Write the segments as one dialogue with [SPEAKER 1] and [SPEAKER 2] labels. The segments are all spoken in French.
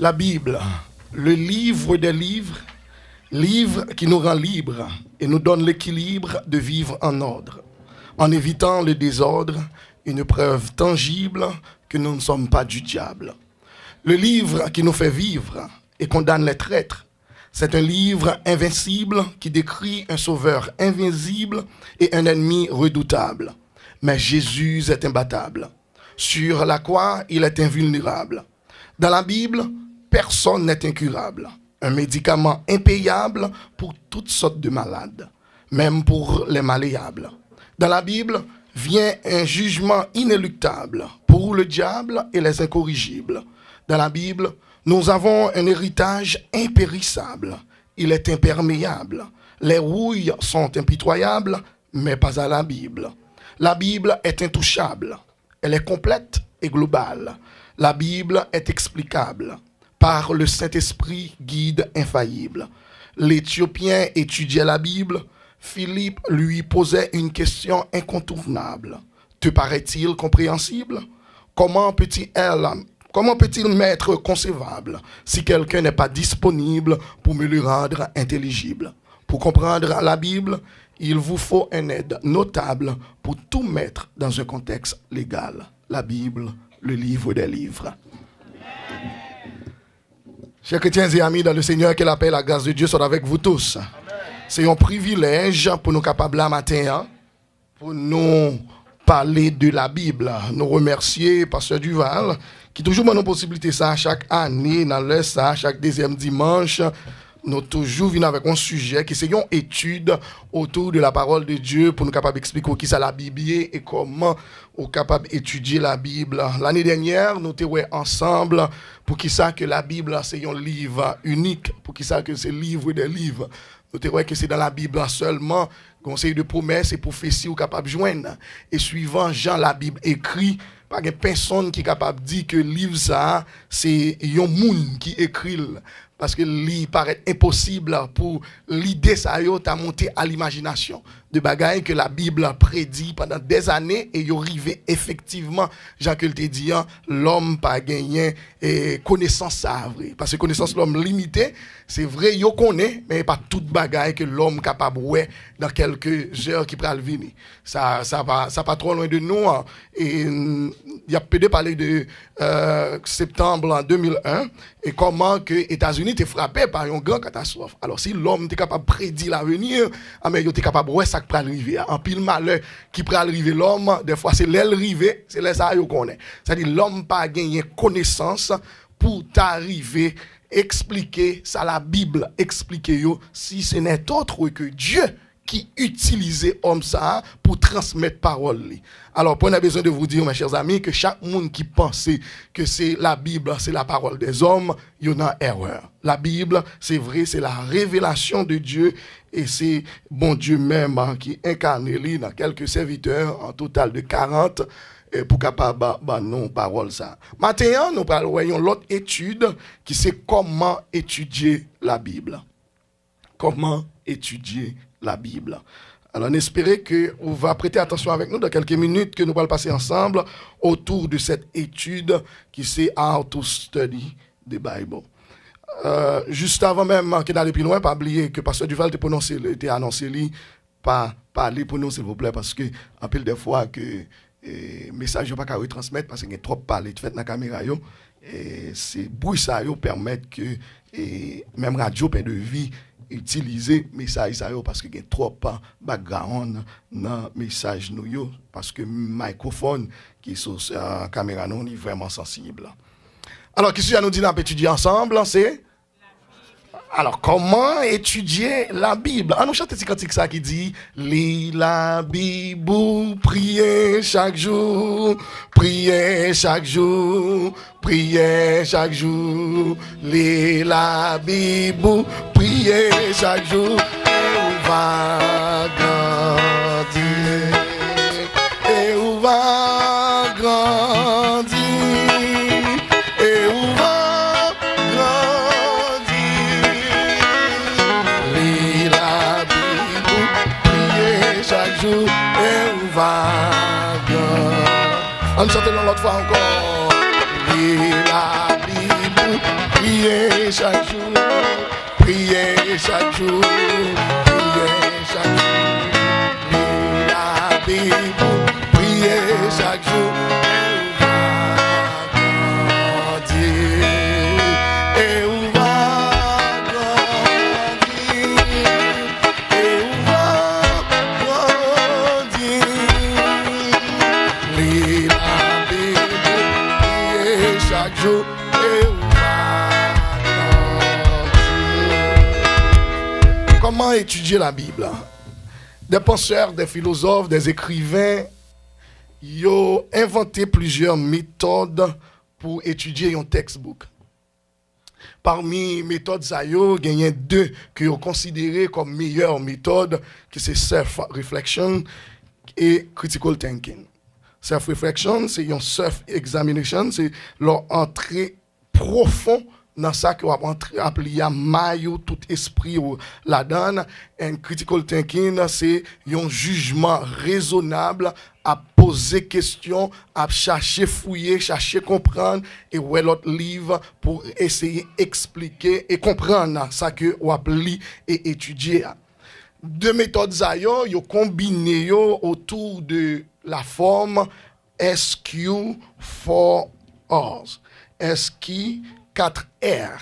[SPEAKER 1] La Bible, le livre des livres, livre qui nous rend libres et nous donne l'équilibre de vivre en ordre, en évitant le désordre, une preuve tangible que nous ne sommes pas du diable. Le livre qui nous fait vivre et condamne les traîtres, c'est un livre invincible qui décrit un sauveur invisible et un ennemi redoutable. Mais Jésus est imbattable. Sur la croix, il est invulnérable. Dans la Bible, personne n'est incurable. Un médicament impayable pour toutes sortes de malades, même pour les malléables. Dans la Bible, vient un jugement inéluctable pour le diable et les incorrigibles. Dans la Bible, nous avons un héritage impérissable. Il est imperméable. Les rouilles sont impitoyables, mais pas à la Bible. La Bible est intouchable. Elle est complète et globale. La Bible est explicable par le Saint-Esprit guide infaillible. L'Éthiopien étudiait la Bible. Philippe lui posait une question incontournable. Te paraît-il compréhensible? Comment peut-il m'être concevable si quelqu'un n'est pas disponible pour me le rendre intelligible? Pour comprendre la Bible, il vous faut une aide notable pour tout mettre dans un contexte légal. La Bible, le livre des livres. Chers chrétiens et amis dans le Seigneur, que la paix et la grâce de Dieu soient avec vous tous. Amen. C'est un privilège pour nous capables là matin, pour nous parler de la Bible. Nous remercier Pasteur Duval, qui toujours donne nos possibilités ça chaque année, dans le ça, chaque deuxième dimanche. Nous toujours venons avec un sujet qui c'est une étude autour de la parole de Dieu pour nous capables d'expliquer qui ça la Bible et comment on est capable d'étudier la Bible. L'année dernière, nous étions ensemble pour qui ça que la Bible c'est un livre unique, pour qui ça que c'est le livre des livres. Nous étions que c'est dans la Bible seulement conseil de promesses et prophéties ou capable de joindre. Et suivant Jean, la Bible écrit, pas de personne qui est capable de dire que le livre ça c'est un monde qui écrit. Parce que il paraît impossible pour l'idée ça t'a monté à l'imagination de bagaille que la Bible a prédit pendant des années et y arrivé effectivement Jacques le dit l'homme pas gagné et connaissance ça vrai parce que connaissance l'homme limité c'est vrai yo connaît mais pas toute bagaille que l'homme capable ouais dans quelques heures qui pral venir ça pas trop loin de nous hein. Et il y a peu de parler de septembre 2001 et comment que États-Unis étaient frappés par une grande catastrophe. Alors si l'homme était capable de prédire l'avenir, mais il était capable ouais ça peut arriver. En pile malheur qui peut arriver l'homme, des fois c'est l'aile rivé, c'est là ça yo connaît. C'est-à-dire l'homme pas gagner connaissance pour t'arriver expliquer ça la Bible expliquer yo si ce n'est autre que Dieu qui utilisait homme ça pour transmettre parole. Alors, on a besoin de vous dire, mes chers amis, que chaque monde qui pense que c'est la Bible, c'est la parole des hommes, il y en a erreur. La Bible, c'est vrai, c'est la révélation de Dieu et c'est bon Dieu même qui incarne dans quelques serviteurs, en total de 40, pour capable non parole ça. Maintenant, nous parlons l'autre étude qui c'est comment étudier la Bible. Comment étudier la Bible. Alors, on espère que vous va prêter attention avec nous dans quelques minutes que nous allons passer ensemble autour de cette étude qui c'est How to Study the Bible. Juste avant même qu'il n'aille plus loin, pas oublier que Pasteur Duval était annoncé pas parler pour nous s'il vous plaît parce que en pile des fois que message yo pas qu'à retransmettre parce qu'il y a trop parler fait dans la caméra yo et c'est bruit ça yo permettre que même radio pain de vie utiliser message ça parce que y a trop background dans message nous yo parce que microphone qui sur caméra non est vraiment sensible. Alors qu'est-ce que nous dit on peut étudier ensemble c'est alors comment étudier la Bible? Ah nous chante petit cantique ça qui dit lis la Bible, priez chaque jour, priez chaque jour, priez chaque jour, lis la Bible, priez chaque jour, et on va grandir, et on va grandir, et on va on chante l'autre fois encore. Lis la Bible, priez chaque jour, priez chaque jour, priez chaque jour. Lisez la Bible, priez chaque jour. Comment étudier la Bible? Des penseurs, des philosophes, des écrivains, ils ont inventé plusieurs méthodes pour étudier un textbook. Parmi les méthodes, il y a deux que sont considérées comme meilleures méthodes, qui c'est self-reflection et critical thinking. Self-reflection, c'est une self-examination, c'est leur entrée profonde dans ça que on appelé à maillot tout esprit ou la donne. Et critical thinking, c'est un jugement raisonnable à poser question, à chercher fouiller, chercher comprendre et ouais l'autre livre pour essayer expliquer et comprendre ça que on appelé et étudier. Deux méthodes yo combiné autour de la forme SQ4Rs. SQ 4R.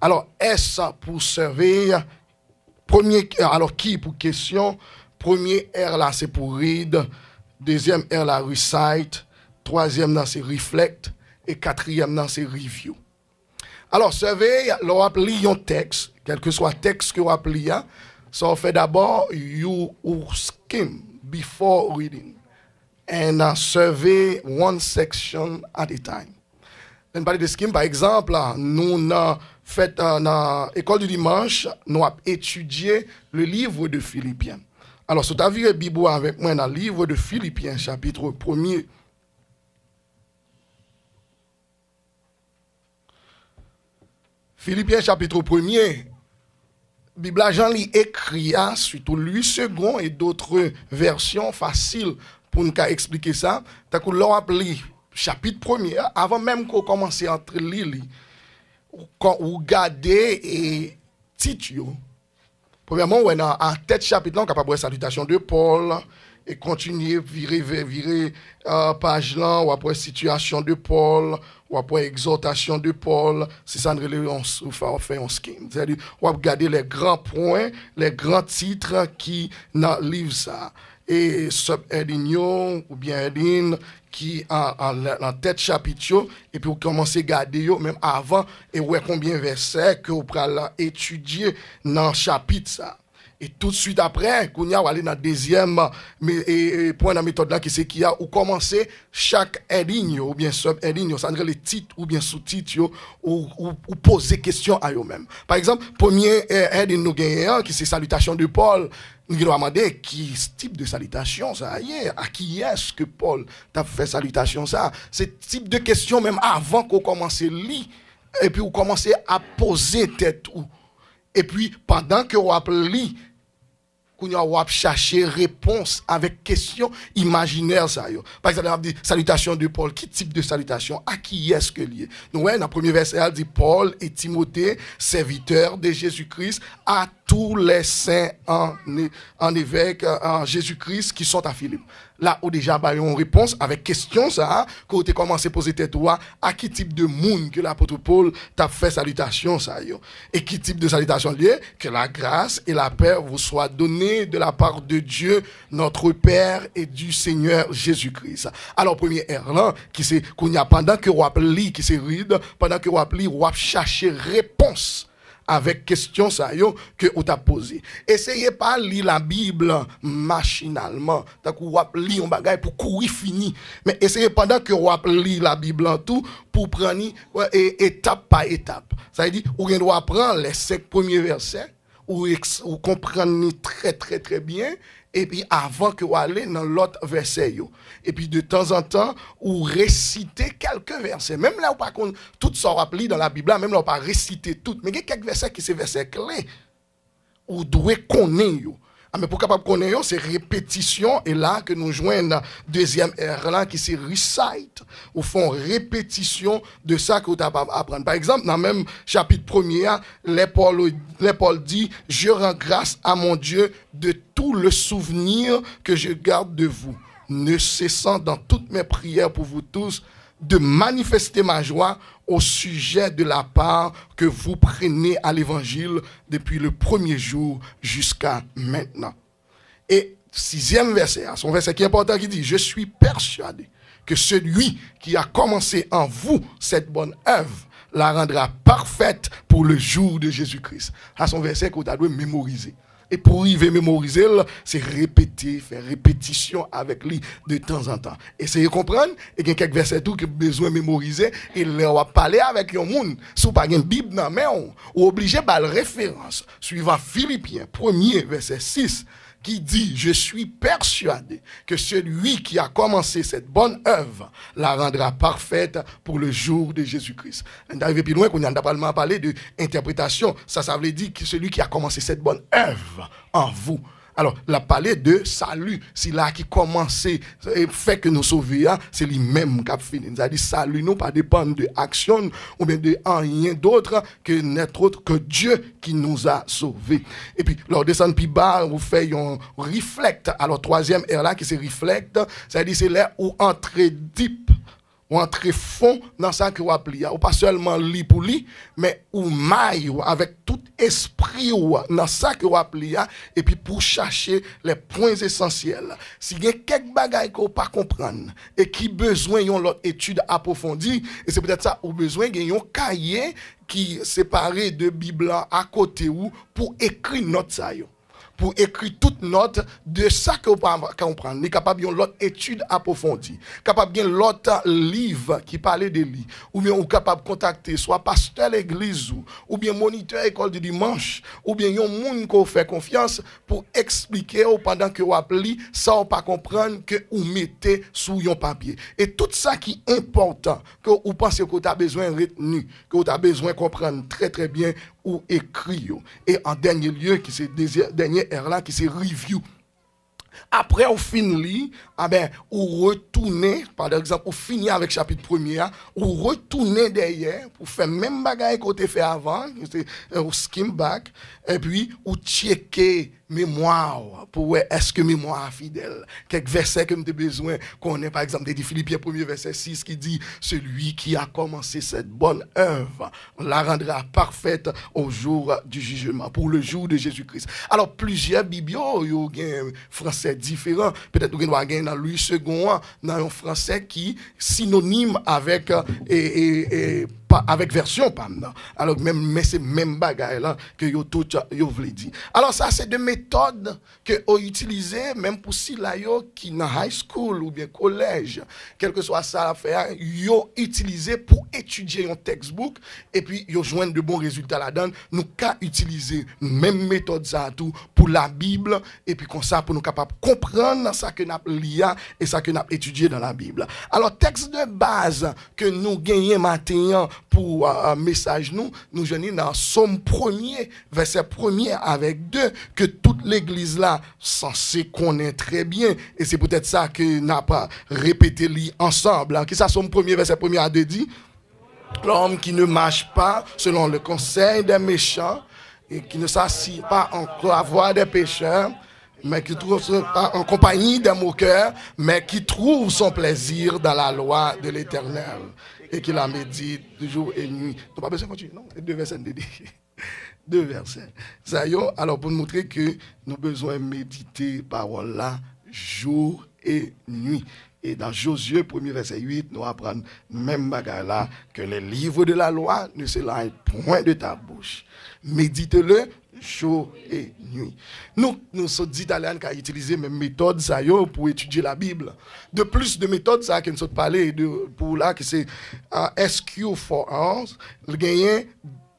[SPEAKER 1] Alors, S pour servir. Premier, alors, qui pour question. Premier R là, c'est pour read. Deuxième R là, recite. Troisième là, c'est reflect. Et quatrième là, c'est review. Alors, surveille, l'on appelle un texte, quel que soit le texte que vous appelez, ça on fait d'abord, you skim before reading. And survey one section at a time. On parle de skim, par exemple, nous avons fait dans l'école du dimanche, nous avons étudié le livre de Philippiens. Alors, si tu as vu la Bible avec moi dans le livre de Philippiens, chapitre 1er, Philippiens, chapitre 1er, Bible Jean lit écrit, surtout lui second et d'autres versions faciles pour nous expliquer ça. T'as qu'on l'a appelé chapitre 1er, avant même qu'on commence à entrer lire, quand vous regardez et titre. Premièrement, on est en tête chapitre, on est capable de salutation de Paul et continuer virer page là, ou après situation de Paul, ou après exhortation de Paul, c'est ça on fait un scheme. C'est-à-dire, on va regarder les grands points, les grands titres qui dans le livre ça. Et sub-heading ou bien heading qui en tête chapitre, et puis vous commencez à garder même avant, et ouais combien de versets que vous pouvez étudier dans le chapitre ça. Et tout de suite après, qu'on y a aller dans le deuxième point de la méthode là, qui c'est qu'il y a ou commencer chaque heading ou bien sub-heading, ça veut les titres ou bien sous-titres ou poser question à eux-mêmes. Par exemple, premier heading nous gagnons qui c'est salutation de Paul. Nous allons demander qui type de salutation ça y est, à qui est-ce que Paul t'a fait salutation ça. C'est type de question même avant qu'on commence à lire et puis vous commencez à poser tête ou. Et puis pendant que vous appelez qu'on a cherché réponse avec question imaginaire ça yo. Par exemple, on dit salutation de Paul, qui type de salutation, à qui est-ce que lié. Donc ouais, dans le premier verset, elle dit Paul et Timothée, serviteurs de Jésus-Christ, à tous les saints en évêque en Jésus-Christ qui sont à Philippe. Là où déjà bah une réponse avec question ça, quand tu commencé à poser tête toi, à qui type de monde que l'apôtre Paul t'a fait salutation ça yo. Et qui type de salutation lié, que la grâce et la paix vous soient données de la part de Dieu, notre Père et du Seigneur Jésus-Christ. Alors, premier R là, qui c'est qu'on y a pendant que vous appelez, qui c'est ride, pendant que vous appelez, vous cherchez réponse avec question ça yo que on t'a posé. Essayez pas lire la Bible machinalement, tant que vous lire un bagage pour courir fini, mais essayez pendant que vous lire la Bible en tout pour prendre étape par étape. Ça veut dire on doit apprendre les 5 premiers versets ou comprendre très très très bien et puis avant que vous allez dans l'autre verset yo. Et puis de temps en temps ou réciter quelques versets même là ou pas tout ça rappelé dans la Bible même là ou pas réciter tout mais il y a quelques versets qui c'est versets clés ou doit connaître yo. Ah, mais pour capable connaître, c'est répétition. Et là, que nous joignons deuxième R là, qui c'est recite. Au fond, répétition de ça que vous avez apprendre. Par exemple, dans le même chapitre 1er, Paul dit, je rends grâce à mon Dieu de tout le souvenir que je garde de vous, ne cessant dans toutes mes prières pour vous tous, de manifester ma joie au sujet de la part que vous prenez à l'évangile depuis le premier jour jusqu'à maintenant. Et 6e verset, son verset qui est important, qui dit, je suis persuadé que celui qui a commencé en vous cette bonne œuvre la rendra parfaite pour le jour de Jésus-Christ. C'est son verset que vous devez mémoriser. Et pour y mémoriser, c'est répéter, faire répétition avec lui de temps en temps. Essayez de comprendre, et il y a quelques versets tout que vous avez besoin de mémoriser, et leur va parler avec un monde. Si vous n'avez pas une Bible dans la main, vous obligé de la référence, suivant Philippiens 1er, verset 6, qui dit, je suis persuadé que celui qui a commencé cette bonne œuvre la rendra parfaite pour le jour de Jésus-Christ. D'arriver plus loin, qu'on a pas parlé de interprétation, ça veut dire que celui qui a commencé cette bonne œuvre en vous. Alors, la parler de salut, c'est là qui commence et fait que nous sauvions, c'est lui-même qui a fini. Il a dit salut, nous pas dépendre de action ou bien de rien d'autre que n'être autre que Dieu qui nous a sauvés. Et puis, lors descendre plus bas, vous faites un reflect. Alors, troisième R là qui c'est reflect, c'est-à-dire c'est là où entrer deep. Ou entrer fond dans ça que vous appelez. Ou pas seulement lit pour lit, mais ou maille avec tout esprit ou dans ça que vous appelez. Et puis pour chercher les points essentiels. Si il y a quelques bagailles que vous ne comprenez pas et qui besoin d'une autre étude approfondie, et c'est peut-être ça ou besoin d'un cahier qui séparé de Bible à côté ou pour écrire notre ça. Pour écrire toute note de ça que vous comprenez. Vous êtes capable de l'autre étude approfondie. Capable de l'autre livre qui parlait de lui. Ou bien vous capable de contacter soit pasteur l'église ou bien moniteur école du dimanche. Ou bien un monde qu'on fait confiance pour expliquer pendant que vous appelez ça ou pas comprendre que vous mettez sous un papier. Et tout ça qui est important que vous pensez que vous avez besoin de retenir, que vous avez besoin de comprendre très très bien ou écrit. Et en dernier lieu, qui c'est dernier R là, qui c'est review. Après, on finit, ou retourner, par exemple, on finit avec chapitre 1er, ou retourner derrière pour faire même bagaille qu'on a fait avant, c'est skim back, et puis, ou checker mémoire, pour voir est-ce que mémoire est fidèle. Quelques versets que nous avons besoin, qu'on ait, par exemple, des Philippiens 1er, verset 6, qui dit, celui qui a commencé cette bonne œuvre, la rendra parfaite au jour du jugement, pour le jour de Jésus-Christ. Alors, plusieurs biblios, il y a un français différent. Peut-être que nous avons dans Louis II, dans un français qui est synonyme avec avec version PAM. Alors même mais c'est même bagaille là que yo tout yo voulait dire. Alors ça c'est des méthodes que on utilisé même pour si là yo qui dans high school ou bien collège, quel que soit ça l'affaire, yo utilisé pour étudier un textbook et puis yo joindre de bons résultats là-dedans. Nous qu'à utiliser même méthode ça tout pour la Bible et puis comme ça pour nous capable comprendre ça que n'a lu et ça que n'a étudié dans la Bible. Alors texte de base que nous gagnons maintenant pour un message nous jeunes dans Somme 1er, verset 1er avec 2, que toute l'église là censée connaître très bien, et c'est peut-être ça que n'a pas répété ensemble. Qui ça Somme 1er, verset 1er à 2 dit, l'homme qui ne marche pas selon le conseil des méchants, et qui ne s'assied pas en la voie des pécheurs, mais qui trouve pas en compagnie des moqueurs, mais qui trouve son plaisir dans la loi de l'Éternel. Et qui la médite jour et nuit. Tu n'as pas besoin de continuer, non? Deux versets. Deux versets. Ça y est, alors pour nous montrer que nous avons besoin de méditer parole là, jour et nuit. Et dans Josué 1er verset 8, nous apprenons même bagarre là, que les livres de la loi ne s'éloignent point de ta bouche. Médite-le jour et nuit. Nous sommes dit italiens qui a utilisé même méthode ça pour étudier la Bible. De plus de méthodes ça que nous sommes parlé de pour là que c'est SQ4 il gagne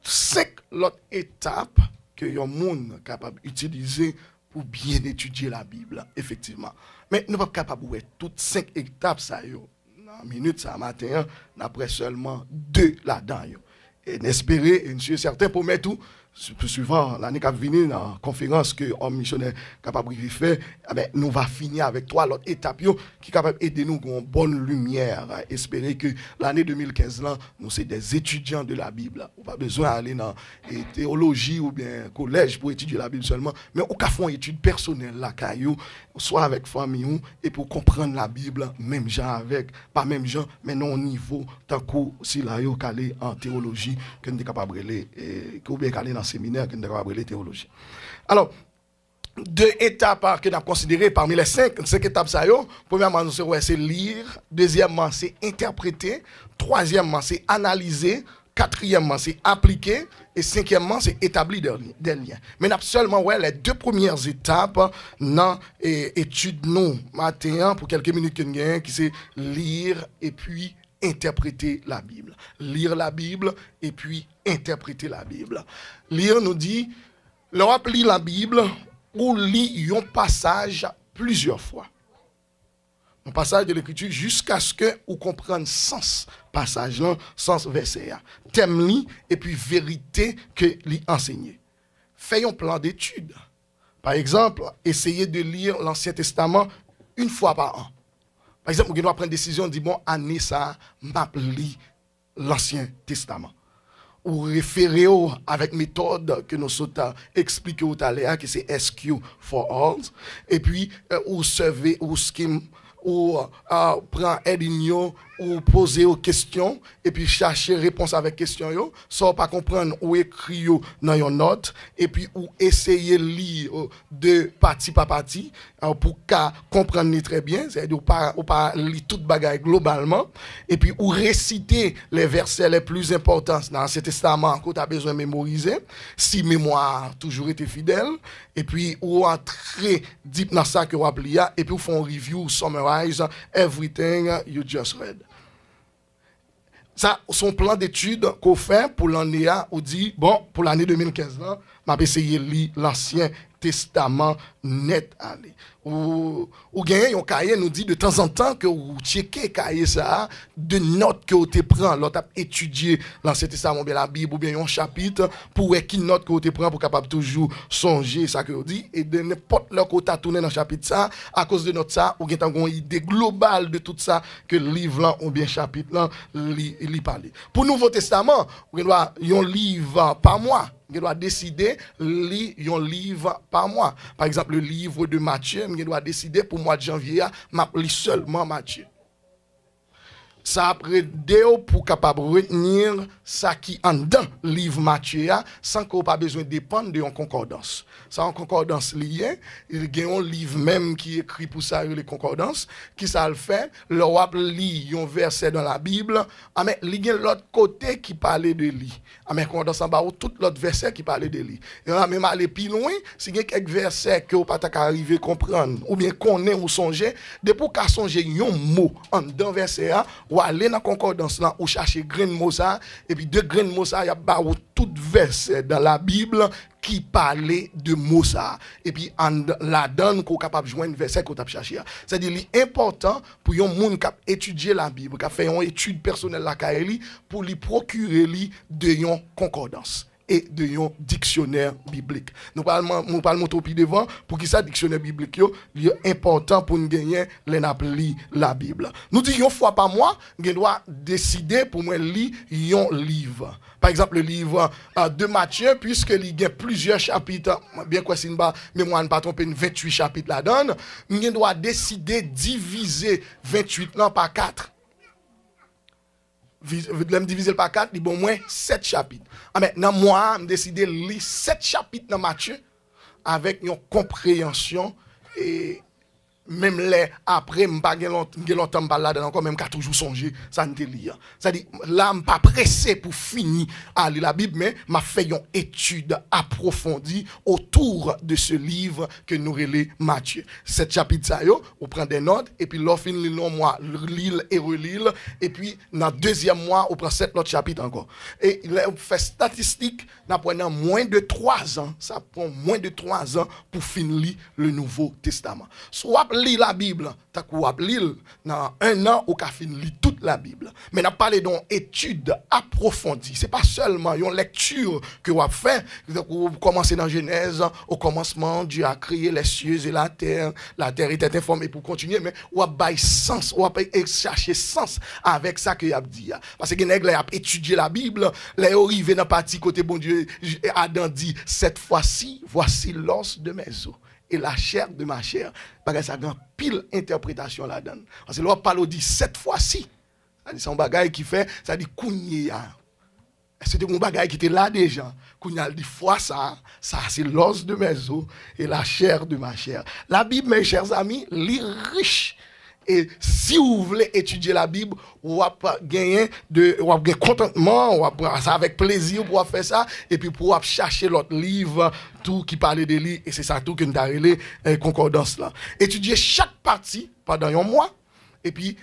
[SPEAKER 1] 5 autres étapes que un monde capable d'utiliser pour bien étudier la Bible effectivement. Mais nous pas capable de toutes 5 étapes ça yo. Dans minute ça matin, après seulement 2 là-dedans yo. Et n'espérer, et je suis certain pour mettre tout, plus souvent, l'année qui vient, dans la conférence que l'homme missionnaire capable de faire, nous va finir avec toi l'autre étape qui est capable d'aider nous avec une bonne lumière. Espérer que l'année 2015, là, nous sommes des étudiants de la Bible. On n'a pas besoin d'aller dans la théologie ou bien collège pour étudier la Bible seulement, mais on peut faire une étude personnelle, là, soit avec famille, et pour comprendre la Bible, même gens avec, pas même gens, mais non au niveau, tant que si là, vous allez en théologie, que nous sommes capables de que vous bien aller dans le séminaire, que nous sommes capables de théologie. Alors, deux étapes que nous avons considérées parmi les cinq étapes, ça, premièrement, c'est lire, deuxièmement, c'est interpréter, troisièmement, c'est analyser, quatrièmement, c'est appliquer, et cinquièmement, c'est établir des liens. Mais nous avons seulement les deux premières étapes dans l'étude nous matin pour quelques minutes que nous avons, qui c'est lire et puis interpréter la Bible. Lire la Bible et puis interpréter la Bible. Lire nous dit, l'on lit la Bible ou lit un passage plusieurs fois. Un passage de l'écriture jusqu'à ce que vous compreniez sens passage là, sens verset là. Thème li et puis vérité que li enseigné. Faites un plan d'étude. Par exemple, essayez de lire l'Ancien Testament une fois par an. Par exemple, vous devez prendre une décision, dit bon, année ça, m'a li l'Ancien Testament. Ou référez avec méthode que nous sommes expliqué tout à l'heure, que c'est SQ for All. Et puis, ou servez, ou skim, ou prend Edinho, ou poser aux questions, et puis chercher réponse avec question, sans pas comprendre ou écrire dans une note, et puis ou essayer de lire de partie par partie, pour comprendre très bien, c'est-à-dire ou pas lire toute bagaille globalement, et puis ou réciter les versets les plus importants dans ce testament que tu as besoin de mémoriser, si mémoire toujours été fidèle, et puis ou entrer deep dans ça que vous appelez, et puis ou font review, summarize everything you just read. Ça, son plan d'étude qu'on fait pour l'année, on dit, bon, pour l'année 2015, je vais essayer de lire l'Ancien Testament net. Ou gagnez un cahier, nous dit de temps en temps que vous checkez cahier ça, de notes que vous te prenez, l'autre a étudié l'Ancien Testament, bien la Bible, ou bien un chapitre, pour qui note que vous te prenez pour capable toujours songer ça que vous dit, et de n'importe le côté à tourner dans le chapitre ça, à cause de notre ça, ou gagnez une idée globale de tout ça, que le livre là, ou bien chapitre là, li parle. Pour le Nouveau Testament, vous avez un livre par mois. Je dois décider de lire un livre par mois. Par exemple, le livre de Matthieu, je dois décider pour le mois de janvier, je lis seulement Matthieu. Ça après deux pour capable retenir ça qui en dedans livre Matthieu sans qu'on pas besoin de dépendre de une concordance. Ça en concordance liée, il y a un livre même qui écrit pour ça les concordances qui ça le fait, le wap lit un verset dans la Bible, mais il y a l'autre côté qui parlait de lui. Mais concordance en bas tout l'autre verset qui parlait de lui. Et on a même aller plus loin, s'il y a quelques versets que vous pas arriver comprendre ou bien connaître ou songer, depuis qu'à songer un mot en dedans verset ou aller dans la concordance là ou chercher grain de mot ça et puis de grain de mot ça il y a tout verset dans la Bible qui parlait de mot ça et puis en la donne qu'on capable joindre verset qu'on t'a cherché. C'est-à-dire l'important pour un monde qui étudier la Bible, qui fait une étude personnelle la kaeli pour lui procurer lui de une concordance et de un dictionnaire biblique. Nous parlons plus devant pour que ça dictionnaire biblique est important pour nous gagner l'appeler la Bible. Nous disons une fois par mois, nous doit décider pour moi lire un livre. Par exemple le livre de Matthieu puisque il y a plusieurs chapitres, bien que c'est pas mémoire ne pas tromper 28 chapitres la donne, nous doit décider diviser 28 là par 4. Diviser par 4, il y a au moins 7 chapitres. Maintenant, moi, je décide de lire 7 chapitres dans Matthieu avec une compréhension et même les après, je ne pas longtemps parler encore, même qu'à toujours songer, ça ne te lire. C'est-à-dire, là, je ne suis pas pressé pour finir à lire la Bible, mais je fais une étude approfondie autour de ce livre que nous relève Matthieu. 7 chapitres, ça, on prend des notes, et puis l'offre une mois, lire et relire, et puis dans le deuxième mois, on prend 7 autres chapitres encore. Et on fait statistique, ça prend moins de 3 ans, ça prend moins de 3 ans pour finir le Nouveau Testament. Soit lu la Bible, t'as quoi lire dans un an ou qu'a fini lire toute la Bible. Mais n'a parlé d'une étude approfondie. C'est pas seulement une lecture que vous fait. Vous commencez dans Genèse, au commencement, Dieu a créé les cieux et la terre était informée pour continuer, mais vous avez sens, vous avez cherché sens avec ça que vous avez dit. Parce que les gens ont étudié la Bible, les gens arrivent dans la partie côté bon Dieu, Adam dit, cette fois-ci, voici l'os de mes os et la chair de ma chair. Parce que ça a pile interprétation là-dedans. Parce que l'on parle dit cette fois-ci. C'est un bagage qui fait, ça dit kounya. C'était un bagage qui était là déjà. Kounya dit fois ça c'est l'os de mes os et la chair de ma chair. La Bible, mes chers amis, lit riche. Et si vous voulez étudier la Bible, vous allez gagner contentement, ça avec plaisir pour faire ça, et puis pour chercher l'autre livre, tout qui parlait des livres, et c'est ça tout que nous avons les concordance là. Étudier chaque partie pendant un mois, et puis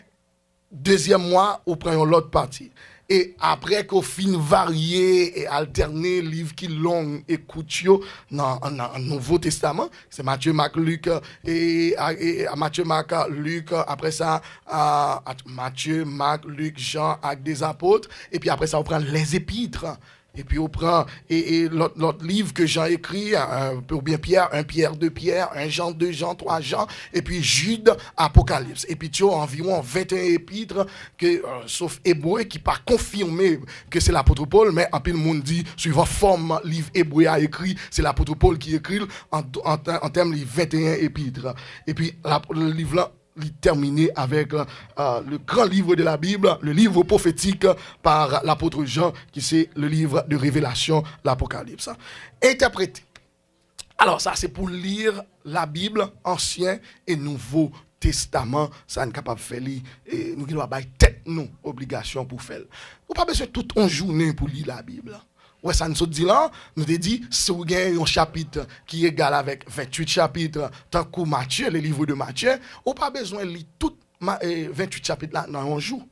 [SPEAKER 1] deuxième mois, vous prenez l'autre partie. Et après qu'on finit varier et alterner livres qui long et coûteux dans le Nouveau Testament, c'est Matthieu, Marc, Luc et Matthieu, Marc, Luc, après ça Matthieu, Marc, Luc, Jean avec des apôtres, et puis après ça on prend les épîtres. Et puis on prend et l'autre livre que Jean écrit, ou bien Pierre, 1 Pierre, 2 Pierre, 1 Jean, 2 Jean, 3 Jean, et puis Jude, Apocalypse. Et puis tu as environ 21 épîtres, sauf Hébreu, qui pas confirmé que c'est l'apôtre Paul, mais en plus le monde dit, suivant forme, livre Hébreu a écrit, c'est l'apôtre Paul qui écrit en termes de 21 épîtres. Et puis le livre là, terminé avec le grand livre de la Bible, le livre prophétique par l'apôtre Jean, qui c'est le livre de révélation, l'Apocalypse. Interprété. Alors ça, c'est pour lire la Bible, Ancien et Nouveau Testament. Ça n'est capable de faire lire. Et nous devons avoir tête, nous, obligation pour faire. Vous n'avez pas besoin de toute une journée pour lire la Bible. Ouais, ça nous dit là, nous te dit, si vous avez un chapitre qui est égal avec 28 chapitres, tant que Matthieu, le livre de Matthieu, vous n'avez pas besoin de lire tout 28 chapitres là dans un jour.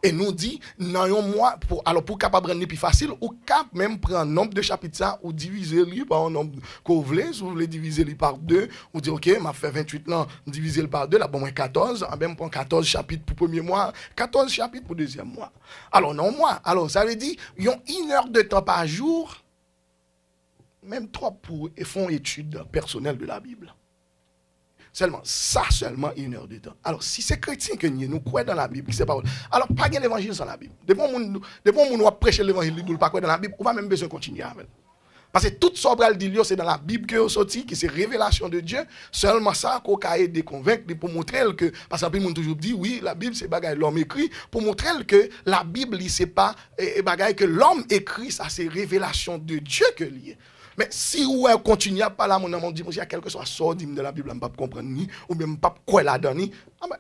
[SPEAKER 1] Et nous dit, dans un mois, pour capable rendre plus facile, ou cap même prendre un nombre de chapitres ça, ou diviser lui par un nombre que vous voulez, si vous voulez diviser lui par 2, ou dire, ok, m'a fait 28 là, diviser le par 2, là, bon, 14, même prendre 14 chapitres pour le premier mois, 14 chapitres pour le deuxième mois. Alors, non, moi, alors, ça veut dire, ils ont 1 heure de temps par jour, même 3 pour faire une étude personnelle de la Bible. Seulement 1 heure de temps. Alors, si c'est chrétien que nous croyons dans la Bible, c'est pas alors pas de l'évangile sans la Bible. Depuis qu'on nous prêcher l'évangile, nous ne pas croire dans la Bible, on va même besoin de continuer avec. Parce que tout ça, c'est dans la Bible que sorti, qui c'est révélation de Dieu. Seulement ça, qu'on a aidé convaincre pour montrer que, parce que les gens toujours dit, oui, la Bible, c'est bagaille l'homme écrit, pour montrer que la Bible, c'est pas bagaille que l'homme écrit, ça c'est révélation de Dieu que lié. Mais si vous continuez à parler, mon dit, il y a quelque chose à sortir de la Bible, je ne peux pas comprendre ni, ou même pas quoi là-dedans,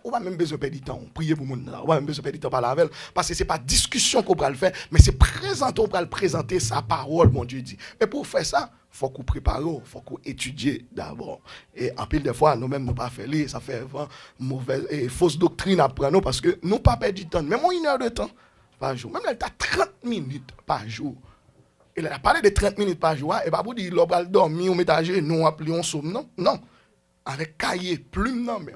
[SPEAKER 1] on va même besoin de perdre du temps. Prier pour mon on va même besoin de perdre du temps par la veille. Parce que ce n'est pas discussion qu'on va le faire, mais c'est présenter, on va le présenter sa parole, mon Dieu dit. Mais pour faire ça, il faut qu'on prépare, il faut qu'on étudie d'abord. Et en pile de fois, nous-mêmes, nous ne pas faire lire, ça fait mauvaise et fausse doctrine après nous, parce que nous ne pas perdre du temps. Même 1 heure de temps par jour, même là, tu as 30 minutes par jour. Il a parlé de 30 minutes par jour, et pas pour dire, l'on va dormir, on met à gérer, nous appelons somme, non, non. Avec cahier, plume, non, mais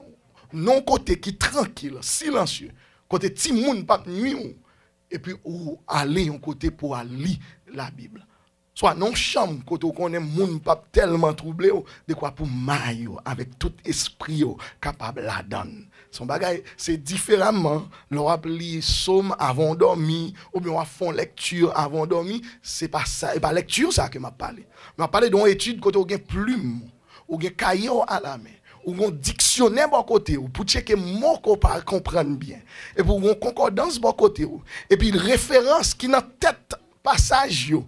[SPEAKER 1] non côté qui tranquille, silencieux, côté ti moun pas nuit, et puis ou aller un côté pour aller lire la Bible. Soit non chambre, côté où on est moun pas tellement troublé, de quoi pour maille, avec tout esprit capable la donne. Son bagage, c'est différemment. L'on va lire somme avant de dormir, ou bien on va faire lecture avant de dormir. C'est pas ça, et pas lecture ça que m'a parlé. M'a parlé d'une étude côté où il y a plume, ou il y a cahier à la main, ou un dictionnaire bon côté, ou pour checker mot qu'on pas comprendre bien, et pour une concordance bon côté, et puis une référence qui dans tête passage yo.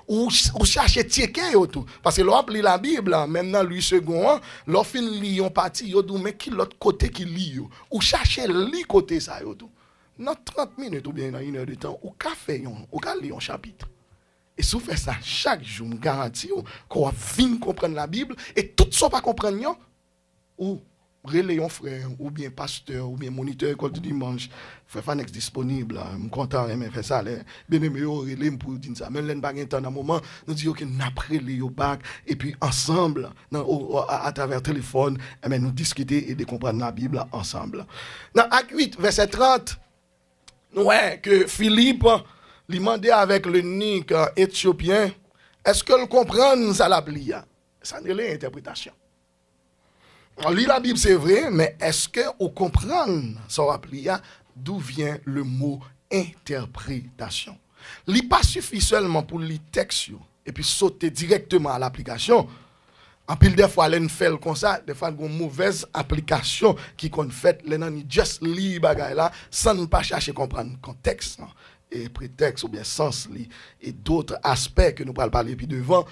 [SPEAKER 1] Ou chercher tieke yo tout parce que l'on lit la Bible même dans lui second l'on fin li on parti yo dou mais qui l'autre côté qui lit yo ou chercher li côté ça yo tout dans 30 minutes ou bien dans 1 heure de temps ou ka fait ou ka lire un chapitre et si vous faites ça chaque jour me garantis qu'on va fin comprendre la Bible et tout ça pas comprendre ou relais un frère, ou bien pasteur, ou bien moniteur école du dimanche, frère Fanex disponible, je suis content de faire ça, bien aimé, relais pour dire ça. Même pas un temps dans un moment, nous disons que nous apprenons les bac, et puis ensemble, à travers le téléphone, nous discuter et de comprendre la Bible ensemble. Dans Acte 8, verset 30, ouais, que Philippe, lui demandait avec le nique éthiopien, est-ce que le comprendre ça la plie? Ça n'est pas l'interprétation. On lit la Bible, c'est vrai, mais est-ce que vous comprenez ça la plie? D'où vient le mot interprétation? Il n'est pas suffit seulement pour lire texte et puis sauter directement à l'application. En pile des fois, l'on fait comme ça, des fois, une mauvaise application qui qu'on fait, l'on juste lit bagay là, sans ne pas chercher à comprendre le contexte, et prétexte ou bien sens, et d'autres aspects que nous allons parler puis devant.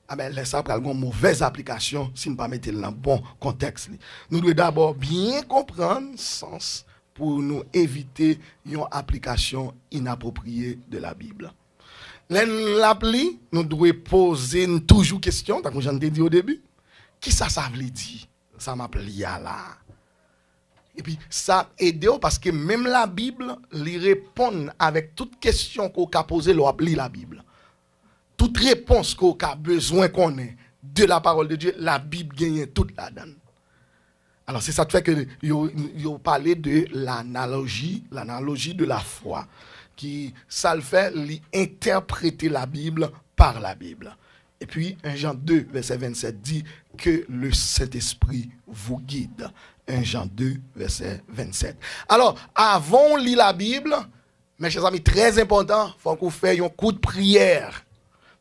[SPEAKER 1] Ah ben, ça prend une mauvaise application si nous ne pas mettre dans le bon contexte. Nous devons d'abord bien comprendre le sens pour nous éviter une application inappropriée de la Bible. L'appli, nous devons poser toujours question, comme j'en ai dit au début. Qui ça veut dire? Ça m'appelle là. Et puis, ça aide parce que même la Bible, lui répond avec toute question qu'on a posée, l'appli la Bible. Toute réponse qu'on a besoin qu'on ait de la parole de Dieu, la Bible gagne toute la donne. Alors, c'est ça qui fait que vous parlez de l'analogie de la foi. Qui, ça le fait, interpréter la Bible par la Bible. Et puis, 1 Jean 2, verset 27 dit que le Saint-Esprit vous guide. 1 Jean 2, verset 27. Alors, avant de lire la Bible, mes chers amis, très important, il faut qu'on fasse un coup de prière.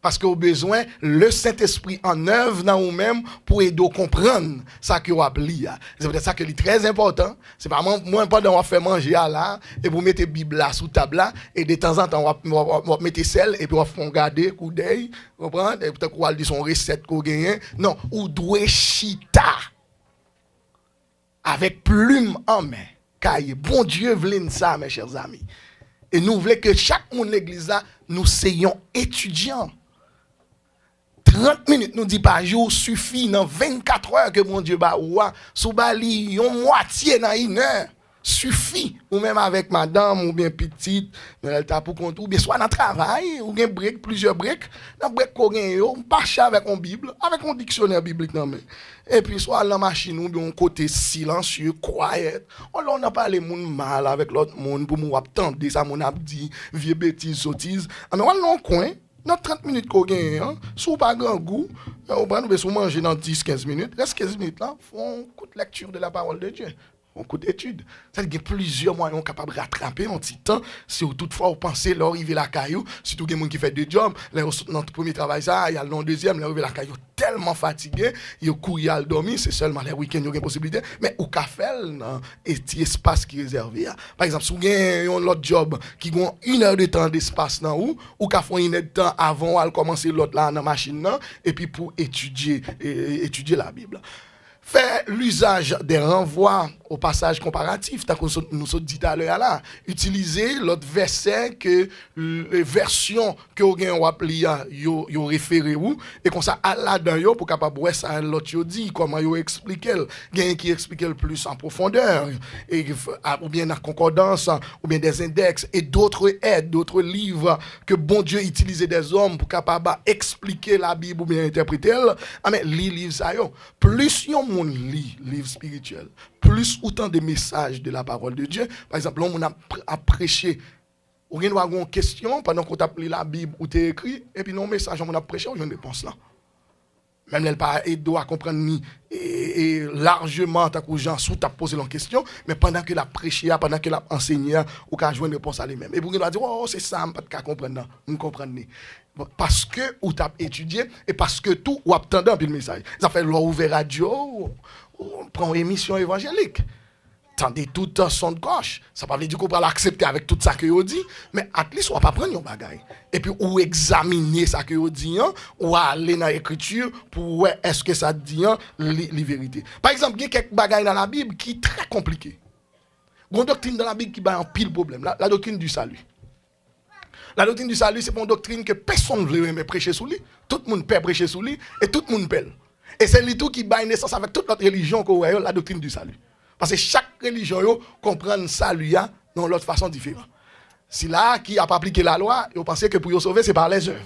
[SPEAKER 1] Parce qu'au besoin, le Saint-Esprit en œuvre dans nous-mêmes pour aider à comprendre ça que vous appelez. C'est peut-être ça qui est très important. C'est pas moins pendant qu'on fait manger là, et vous mettez la Bible là sous table là, et de temps en temps, on va mettre sel, et puis on va regarder, coup d'œil, vous comprenez? Et peut-être qu'on va dire son recette qu'on gagne. Non, ou doit chita. Avec plume en main. Car bon Dieu veut ça, mes chers amis. Et nous voulons que chaque monde de l'église là, nous soyons étudiants. 30 minutes, nous dit par jour, suffit dans 24 heures que mon Dieu va ou sous bali, une moitié dans une heure, suffit. Ou même avec madame, ou bien petite, elle t'a pour compte, ou bien soit dans le travail, ou bien break, plusieurs breaks, dans break qu'on gagne, on passe avec une Bible, avec un dictionnaire biblique. Et puis soit dans la machine, ou bien un côté silencieux, quiet. On n'a pas les gens mal avec l'autre monde, pour nous attendre, ça, mon abdi, vieux bêtises, sottises. Mais on a un coin. Dans 30 minutes qu'on gagne, si vous pas grand goût, on va nous manger dans 10-15 minutes. Reste 15 minutes là, font un coup de lecture de la parole de Dieu. Un coup d'étude. Ça dit plusieurs moyens capables de rattraper un petit temps. Si vous toutefois vous pensez l'arrivée la caillou, si tout le monde qui fait deux jobs, là notre premier travail ça, il y a le deuxième, l'arrivée la caillou tellement fatigué, il courir à dormir, c'est seulement les week-ends il y a une possibilité, mais au café et espace qui est réservé. Par exemple, si vous avez un autre job qui a 1 heure de temps d'espace dans ou qu'a fait 1 heure de temps avant de commencer l'autre là dans la machine et puis pour étudier la Bible. Faire l'usage des renvois au passage comparatif, tant que nous sommes dit à l'heure là, utiliser l'autre verset que les versions que vous avez appelé yo référé ou et comme ça là dedans yo pour capable voir ça l'autre yo dit comment yo expliquer, gain qui expliquer le plus en profondeur et ou bien la concordance ou bien des index et d'autres aides, d'autres livres que bon Dieu utilisait des hommes pour capable expliquer la Bible ou bien interpréter mais li livre ça yo plus yon monde lit livre spirituel plus autant de messages de la parole de Dieu. Par exemple, on a prêché. Ou bien nous une question pendant qu'on t'a appelé la Bible ou t'es écrit, et puis non message on a prêché, on a une réponse là. Même elle pas aidé à comprendre ni et largement ta gens sous t'a posé la question, mais pendant que la prêché, pendant que la enseigné, ou qu'a joué une réponse à lui-même. Et pour qu'il va dire oh c'est ça, pas de comprendre, nous comprenons. Parce que ou t'as étudié et parce que tout ou attendant puis le message. Ça fait l'ouvert radio, on prend une émission évangélique. Tendez tout son de gauche. Ça ne veut pas dire qu'on peut l'accepter avec tout ça que vous dit, mais at least on va pas prendre un bagage. Et puis ou examiner ça que vous dit, ou aller dans l'écriture pour voir est-ce que ça dit les vérités. Par exemple, il y a quelques bagages dans la Bible qui sont très compliqués. Il y a une doctrine dans la Bible qui a un pile problème, la doctrine du salut. La doctrine du salut, c'est pas une doctrine que personne ne veut prêcher sous lui. Tout le monde peut prêcher sous lui et tout le monde peut. Et c'est lui tout qui bat naissance avec toute notre religion, la doctrine du salut. Parce que chaque religion comprend le salut dans l'autre façon différente. Si là, qui n'a pas appliqué la loi, ils pensaient que pour nous sauver, c'est par les œuvres.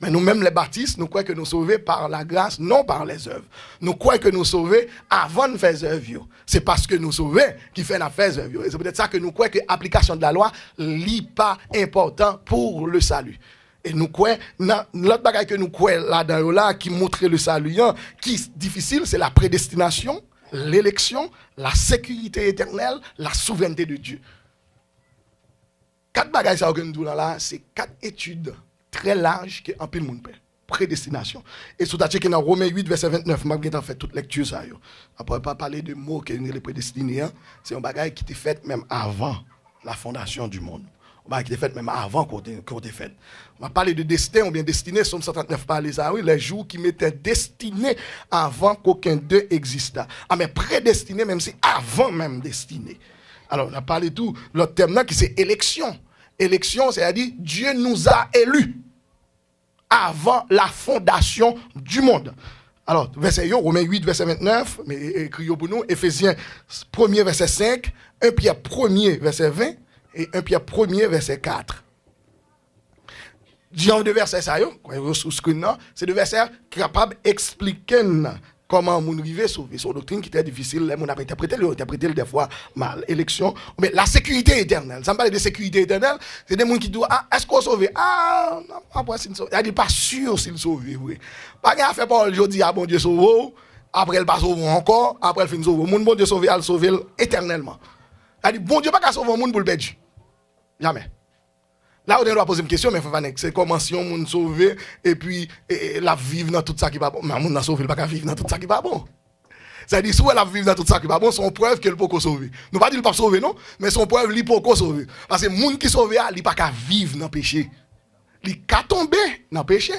[SPEAKER 1] Mais nous-mêmes, les baptistes, nous croyons que nous sauver par la grâce, non par les œuvres. Nous croyons que nous sauver avant de faire les œuvres. C'est parce que nous sauver qui fait la faire les œuvres. Et c'est peut-être ça que nous croyons que l'application de la loi n'est pas important pour le salut. Et nous croyons, l'autre bagage que nous croyons là, qui montre le salut, qui est difficile, c'est la prédestination, l'élection, la sécurité éternelle, la souveraineté de Dieu. 4 bagages que nous avons là, c'est 4 études très larges qui en pile monde père. Prédestination. Et sous ta checké dans Romains 8, verset 29, je vais fait toute lecture ça. Après, pas parler de mots qui sont prédestinés, c'est un bagage qui était fait même avant la fondation du monde. Un bagage qui était fait même avant qu'on ait fait. On va parler de destin ou bien destiné, Somme 139 parle ça, oui, les jours qui m'étaient destinés avant qu'aucun d'eux existât. Ah, mais prédestiné, même si avant même destiné. Alors, on a parlé tout, l'autre terme là qui c'est élection. Élection, c'est-à-dire Dieu nous a élus avant la fondation du monde. Alors, verset yo, Romains 8, verset 29, mais écrit pour nous, Éphésiens 1er, verset 5, 1 Pierre 1er, verset 20, et 1 Pierre 1er, verset 4. Disons deux versets, ça yo, c'est deux versets capables d'expliquer comment on arrive à sauver. C'est une doctrine qui était difficile, on a interprété des fois mal. Élection, mais la sécurité éternelle. Ça me parle de sécurité éternelle, c'est des gens qui disent, est-ce qu'on sauve? Ah, non, après, s'il sauve. Il dit pas sûr s'il sauve, oui. Pas qu'il a fait pas aujourd'hui, bon Dieu sauve, après il pas sauve encore, après il finit sauve. Mon bon Dieu sauve, il sauve éternellement. Il dit, bon Dieu pas qu'à sauver un monde pour le perdre. Jamais. Là, on doit poser une question, mais c'est comment si on monde sauvé et puis la vivre dans tout ça qui va bon. Mais on n'a sauvé, il ne pas vivre dans tout ça qui va bon. C'est-à-dire, si elle vivre dans tout ça qui va bon, c'est une preuve qu'elle peut sauver. Nous pas dire qu'il ne peut pas sauver, non, mais c'est une preuve qu'il peut sauver. Parce que le monde qui sauve, il ne peut pas vivre dans le péché. Il peut tomber dans le péché,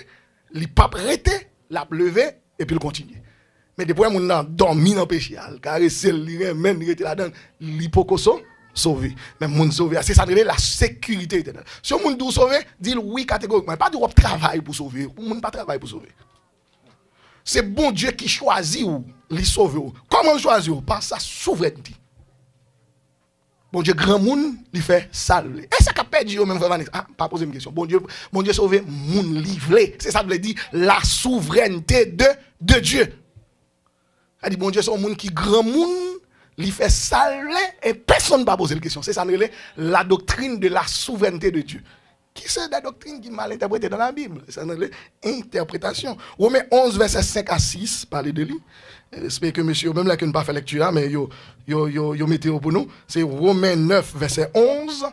[SPEAKER 1] il ne peut pas arrêter, la lever et puis il continue. Mais depuis que on a dormi dans le péché, il caresse, il remène, il était là-dedans, il peut sauver. Mais moun sauver, c'est ça la sécurité éternelle. Si moun doit sauver, dit oui catégoriquement, pas de travail pour sauver, moun pas travail pour sauver. C'est bon Dieu qui choisit ou les sauver. Comment choisir? Par sa souveraineté. Bon Dieu grand moun, il fait ça. Et ça qu'a perdu même Vanessa. Ah, pas poser une question. Bon Dieu sauver moun livré. C'est ça que veut dire la souveraineté de Dieu. Elle dit bon Dieu c'est un moun qui grand moun il fait ça et personne ne va poser la question. C'est ça la doctrine de la souveraineté de Dieu. Qui c'est la doctrine qui est mal interprétée dans la Bible? C'est l'interprétation. Romains 11, verset 5 à 6, parlez de lui. J'espère que monsieur, même là qui n'a pas fait lecture, mais yo mettez pour nous. C'est Romains 9, verset 11,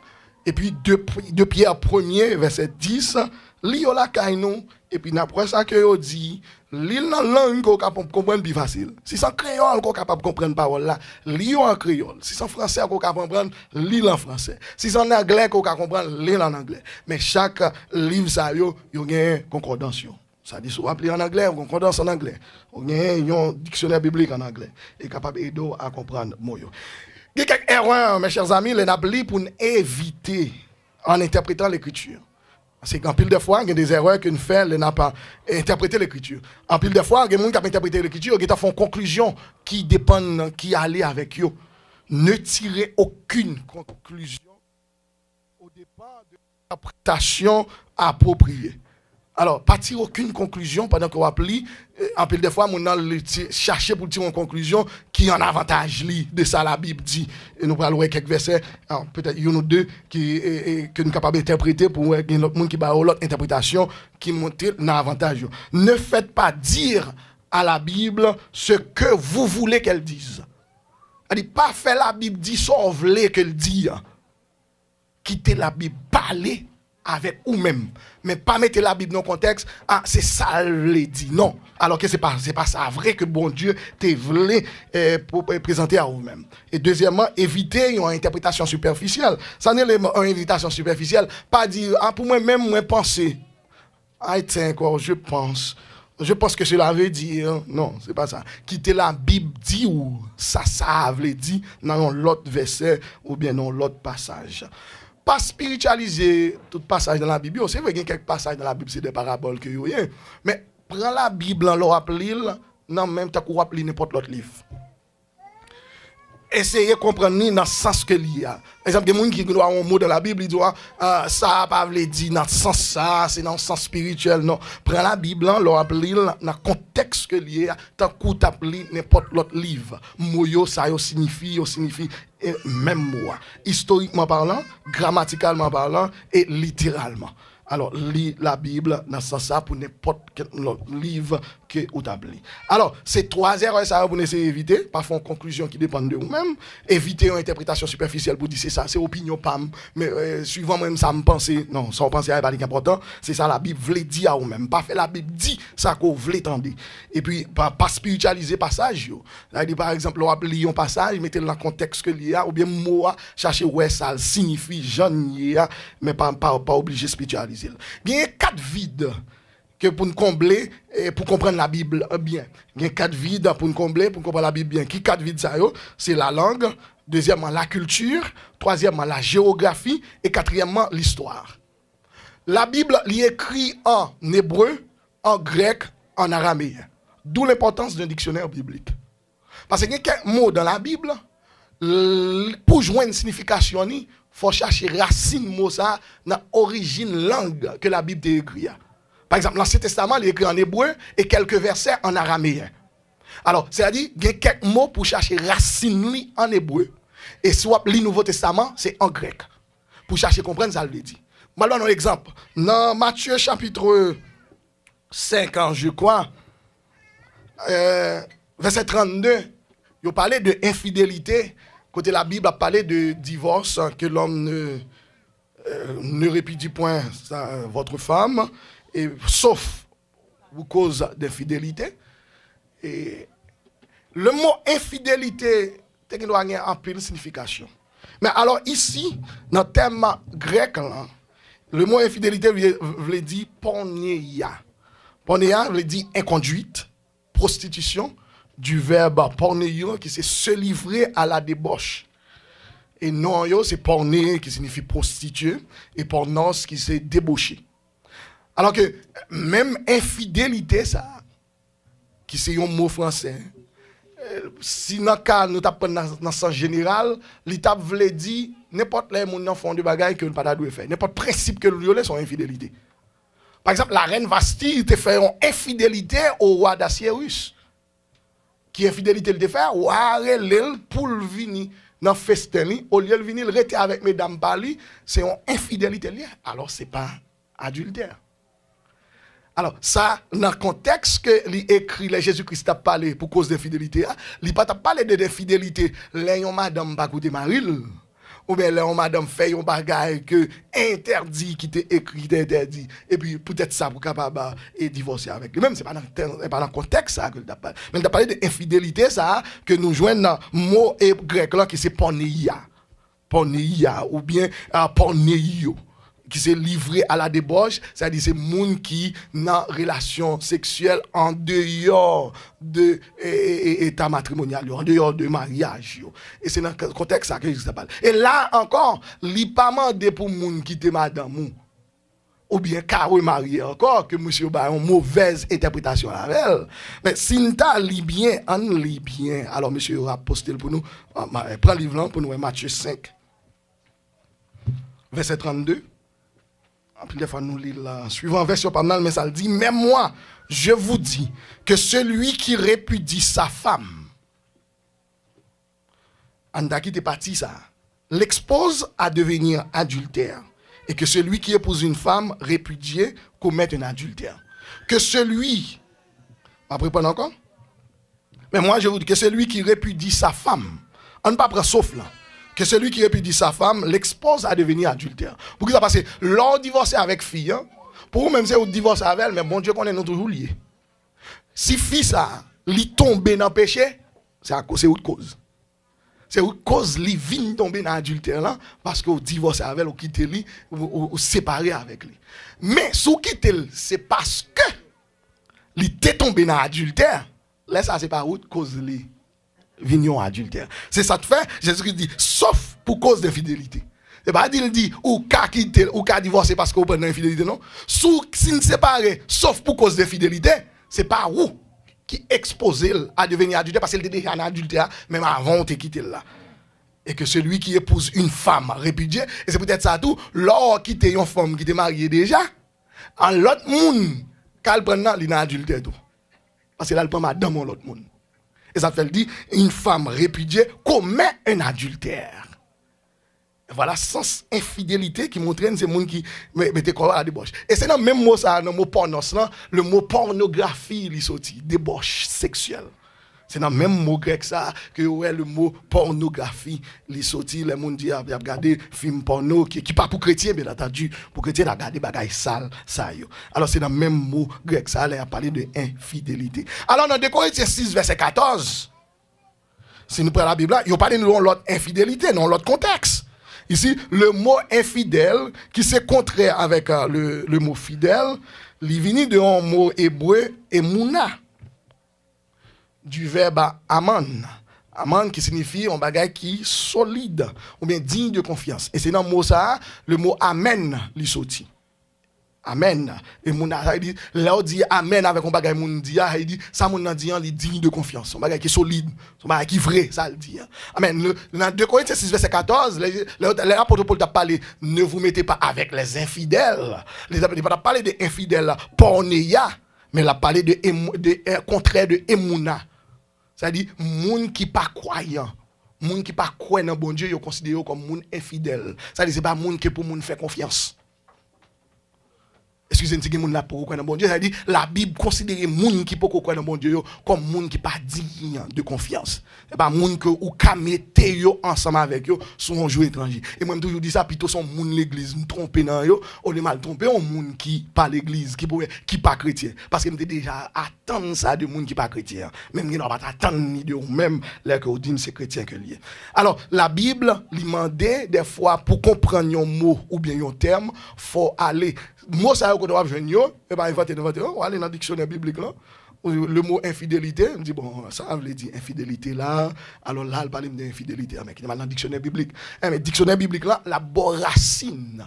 [SPEAKER 1] et puis 2 Pierre 1er, verset 10. Lio la kainou, et puis après ça que yo dit, l'île dans langue qu'on capable comprendre plus facile. Si c'est créole qu'on capable comprendre parole là, lio en créole. Si c'est français qu'on capable comprendre, l'île en français. Si c'est en anglais qu'on capable comprendre, l'île en anglais. Mais chaque livre ça yo gagne concordance. Ça dit soit appelé en anglais, concordance en anglais. On gagne un dictionnaire biblique en anglais et capable aider à comprendre moi yo. Il y a quelques erreurs mes chers amis, les n'abli pour éviter en interprétant l'écriture. C'est qu'en pile de fois, il y a des erreurs que nous faisons, nous n'a pas interprété l'écriture. En pile de fois, il y a des gens qui ont interprété l'écriture, qui font une conclusion qui dépend, qui allait avec eux. Ne tirez aucune conclusion au départ de l'interprétation appropriée. Alors, pas tirer aucune conclusion pendant qu'on applique. En pile de fois, on a cherché pour tirer une conclusion qui en avantage de ça la Bible dit. Et nous allons voir quelques versets, peut-être une ou deux que nous sommes capables d'interpréter pour voir l'autre monde qui a l'autre interprétation qui montre l'avantage. Ne faites pas dire à la Bible ce que vous voulez qu'elle dise. Elle dit pas faire la Bible dit ce que vous voulez qu'elle dise. Quittez la Bible, parlez avec vous-même, mais pas mettre la Bible dans le contexte, ah, c'est ça le dit, non. Alors que c'est pas ça vrai que bon Dieu te voulait pour présenter à vous-même. Et deuxièmement, éviter une interprétation superficielle. Ça n'est une invitation superficielle, pas dire, ah, pour moi-même, moi, penser. Ah, tiens, encore, je pense que cela veut dire, non, c'est pas ça. Quitter la Bible dit ou ça veut dire dans l'autre verset ou bien dans l'autre passage. Pas spiritualiser tout passage dans la Bible. C'est vrai qu'il y a quelques passages dans la Bible, c'est des paraboles que vous avez. Mais prends la Bible, l'on appelle, non même temps qu'on lire n'importe l'autre livre. Essayez de comprendre ni dans le sens que il y a. Par exemple, il y a des gens qui ont un mot dans la Bible, ils disent ça pas veut dire dans le sens ça, c'est dans le sens spirituel. Non, prends la Bible, leur lire dans le contexte que il y a, tant qu'on tape n'importe l'autre livre. Moyo ça signifie même mot. Historiquement parlant, grammaticalement parlant et littéralement. Alors, lis la Bible dans ce sens pour n'importe quel livre que vous avez. Alors, ces 3 erreurs, ça vous essayer d'éviter, pas faire une conclusion qui dépend de vous-même. Éviter une interprétation superficielle pour dire c'est ça, c'est opinion PAM. Mais suivant moi-même, ça me pense, non, ça me pense, c'est pas important. C'est ça, la Bible voulait dire à vous-même. Pas faire la Bible dit ça qu'on voulait entendre. Et puis, pas spiritualiser le passage. Par exemple, on lit un passage, mettez-le dans le contexte que il y a, ou bien mot, chercher ouais, ça signifie, j'en y a, mais pas obligé de spiritualiser. Il y a 4 vides que pour nous combler et pour comprendre la Bible bien. Il y a 4 vides pour nous combler pour comprendre la Bible bien. Qui 4 vides ça c'est la langue, deuxièmement la culture, troisièmement la géographie et quatrièmement l'histoire. La Bible est écrite en hébreu, en grec, en araméen. D'où l'importance d'un dictionnaire biblique. Parce qu'il y a quelques mots dans la Bible pour joindre une signification, il faut chercher racine mot ça dans l'origine langue que la Bible est écrite. Par exemple, l'Ancien Testament est écrit en hébreu et quelques versets en araméen. Alors, c'est-à-dire qu'il y a quelques mots pour chercher racine en hébreu. Et soit le Nouveau Testament, c'est en grec. Pour chercher comprendre ça, le dit. Je vais donner un exemple. Dans Matthieu chapitre 5, je crois, verset 32, il parlait de infidélité. Côté la Bible a parlé de divorce, que l'homme ne répudie point votre femme, et, sauf pour cause d'infidélité. Et le mot infidélité, il doit avoir en pile signification. Mais alors ici, dans le terme grec, là, le mot infidélité veut dire porneia. Porneia veut dire inconduite, prostitution, du verbe porneio qui c'est se livrer à la débauche. Et non, c'est porner qui signifie prostituer et pornos qui c'est débaucher. Alors que même infidélité, ça, qui c'est un mot français, si dans le cas nous tapons dans le sens général, l'État veut dire n'importe les gens font des bagailles que nous ne pas faire. N'importe principe que nous violons sont infidélité. Par exemple, la reine Vasti te fait une infidélité au roi d'Assyrus. Qui infidélité le faire, ou l'el pour le venir dans festin, au lieu de venir le rester avec mesdames Bali, c'est une infidélité liée. Alors c'est pas adultère. Alors ça dans le contexte que l'écrit les Jésus-Christ a parlé pour cause d'infidélité, il pas parlé de infidélité, les madame pas goûter maril. Ou bien là, madame fait un bagage que interdit, qui était écrit, interdit. Et puis, peut-être ça pour capable et divorcer avec lui. Même, c'est pas dans le contexte, ça, que tu as parlé. Mais tu as parlé d'infidélité, ça, que nous joignons dans le mot grec, là, qui c'est porneia. Porneia, ou bien porneio. Qui s'est livré à la débauche, c'est-à-dire c'est monde qui dans relation sexuelle en dehors de état matrimonial, en dehors de mariage. Et c'est dans ce contexte ça que je parle. Et là encore, il pas demandé pour monde qui te madame ou bien carré marié encore que monsieur ba une mauvaise interprétation avec elle. Mais si nous lit bien, on lit bien. Alors monsieur a posté pour nous prend le livre là pour nous Matthieu 5 verset 32. Puis des fois nous lisons la suivant version pas mal mais ça le dit même moi je vous dis que celui qui répudie sa femme andaki te parti ça l'expose à devenir adultère et que celui qui épouse une femme répudiée commet un adultère que celui après prendre encore mais moi je vous dis que celui qui répudie sa femme on ne pas prendre sauf là que celui qui répudie sa femme l'expose à devenir adultère. Pour que ça passe, l'on divorce avec fille, hein, pour vous même si vous divorcez avec elle, mais bon Dieu connaît nous toujours liés. Si fille ça, li tombe dans le péché, c'est autre cause. C'est autre cause li vient tomber dans l'adultère là, parce que vous divorcez avec elle, ou quittez lui, ou séparez avec lui. Mais si vous quittez, c'est parce que li t'est tombé dans l'adultère, là ça c'est pas autre cause li. Vignon adultère. C'est ça que fait, Jésus dit, sauf pour cause d'infidélité. C'est pas dire, il dit, ou qu'à quitter, ou qu'à divorcer parce qu'on prend l'infidélité, non. Si nous séparons, sauf pour cause d'infidélité, c'est pas où qui exposait à devenir adultère parce qu'il était déjà un adultère même avant de quitter là. Et que celui qui épouse une femme répudiée, et c'est peut-être ça tout, lors quitter une femme qui était mariée déjà, en l'autre monde, quand elle prend il a adultère tout. Parce qu'elle prend madame en l'autre monde. Et ça fait dire, une femme répudiée commet un adultère. Voilà sens infidélité qui montre c'est monde qui mettait quoi à débauche. Et c'est dans le même mot ça, dans le mot pornos là, le mot pornographie il sorti, débauche sexuelle. C'est dans le même mot grec ça que ouais le mot pornographie il sorti, les monde dit a regarder film porno qui pas pour chrétien bien entendu, pour chrétien a regarder bagaille sale ça yo. Alors c'est dans le même mot grec ça, il a parlé de infidélité. Alors dans 2 Corinthiens 6 verset 14, si nous prenons la Bible là, il parle de l'autre infidélité dans l'autre contexte. Ici, le mot infidèle, qui se contraire avec le mot fidèle, il vient de un mot hébreu, emuna, du verbe aman. Aman qui signifie un bagage qui solide, ou bien digne de confiance. Et c'est dans le mot ça, le mot amen, li sorti. Amen. Et mon il dit là on dit amen avec un bagage moun dit il dit ça moun nan dit il digne de confiance, un bagage qui est solide, un bagage qui est vrai, ça le dit. Amen. Dans 2 Corinthiens 6 verset 14, l'apôtre Paul t'a parlé ne vous mettez pas avec les infidèles. Les apôtres pas parlé des infidèles pornéia, mais il a parlé de contraire de emuna. C'est-à-dire moun qui pas croyant. Moun qui pas croyant dans bon Dieu, yo considéré comme moun infidèle. C'est-à-dire c'est pas moun qui pour moun faire confiance. Excusez-moi, si moun la pour croire dans bon Dieu, ça dit la Bible considère moun qui peut croire dans bon Dieu comme moun qui pas digne de confiance. C'est pas moun que ou ka mette yo ensemble avec yo sur un jeu étranger. Et moi toujours dis ça plutôt son moun l'église, me tromper dans yo, on est mal trompé on moun qui pas l'église, qui pas chrétien parce que m'était déjà attendre ça de moun qui pas chrétien. Même il pas attendre ni de même là que dit c'est chrétien que lié. Alors la Bible lui demandait des fois pour comprendre un mot ou bien un terme, faut aller mot ça qu'on doit joindre yo et pas inventer on va aller dans le dictionnaire biblique là le mot infidélité on dit bon ça veut dire infidélité là alors là il parle d'infidélité mais qui est dans le dictionnaire biblique mais dictionnaire biblique là la racine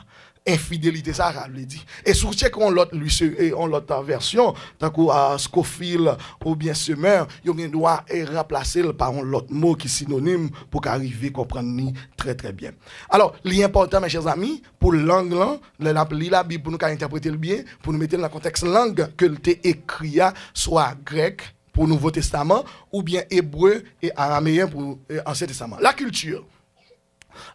[SPEAKER 1] infidélité ça veut dire et sur check on l'autre version tant que Scofield ou bien Semer yo bien doit remplacer par un autre mot qui synonyme pour qu'arriver comprendre très très bien. Alors l'important mes chers amis pour langue là la Bible pour nous interpréter le bien pour nous mettre dans le contexte langue que le écrit soit grec pour Nouveau Testament ou bien hébreu et araméen pour Ancien Testament. La culture.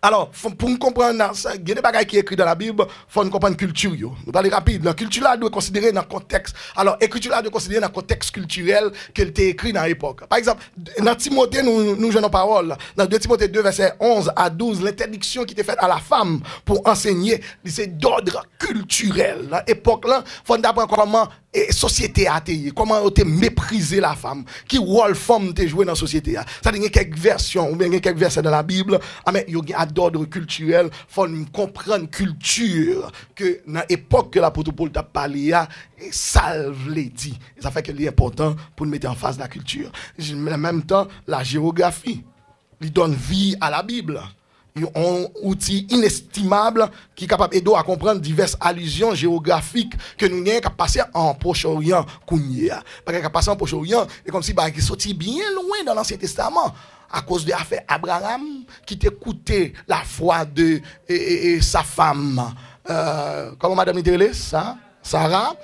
[SPEAKER 1] Alors, pour nous comprendre, il y a des bagages qui sont écrits dans la Bible, il faut nous comprendre la culture. Nous parlons rapide. La culture là doit considérer dans le contexte. Alors, l'écriture là doit considérer dans le contexte culturel qu'elle était écrit dans l'époque. Par exemple, dans Timothée, nous jouons parole. Dans 2 Timothée 2, verset 11 à 12, l'interdiction qui était faite à la femme pour enseigner, c'est d'ordre culturel. Dans l'époque là, il faut apprendre comment la société a été, comment on a méprisé la femme, qui rôle femme a joué dans la société. Ça veut dire quelques versions, ou bien quelques versets dans la Bible, mais il y a d'ordre culturel, il faut comprendre culture, que dans l'époque que l'apôtre Paul t'a parlé, ça veut dire. Ça fait que c'est important pour nous mettre en face de la culture. En même temps, la géographie, il donne vie à la Bible. Un outil inestimable qui est capable d'aider à comprendre diverses allusions géographiques que nous avons passé en Proche-Orient. Parce que passé en Proche-Orient, c'est comme si il sorti bien loin dans l'Ancien Testament à cause de l'affaire Abraham qui t'écoutait la foi de sa femme. Comment madame dit ça? Sarah.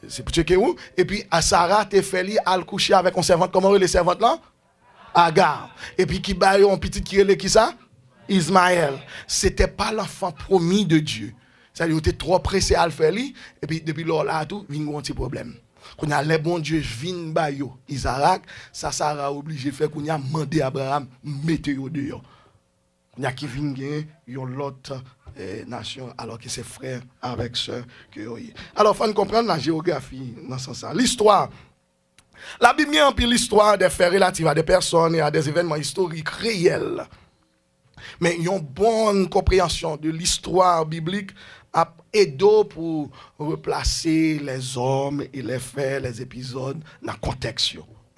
[SPEAKER 1] C'est pour checker où. Et puis à Sarah, t'es fait à le coucher avec un servante. Comment les servantes là? Agar. Et puis qui baille un petit qui est qui ça? Ismaël, c'était pas l'enfant promis de Dieu. C'est-à-dire, il était trop pressé à le faire, et puis depuis là, tout, il y a un petit problème. Quand a les bons dieux viennent bayo Isaac, ça sera obligé de faire qu'on a demandé à Abraham mettre au dehors. Il y a qui vient l'autre nation alors que c'est frère avec sœur que alors faut comprendre la géographie dans ce sens. L'histoire. La Bible empile l'histoire des faits relatifs à des personnes et à des événements historiques réels. Mais une bonne compréhension de l'histoire biblique a aidé pour replacer les hommes et les faits, les épisodes dans le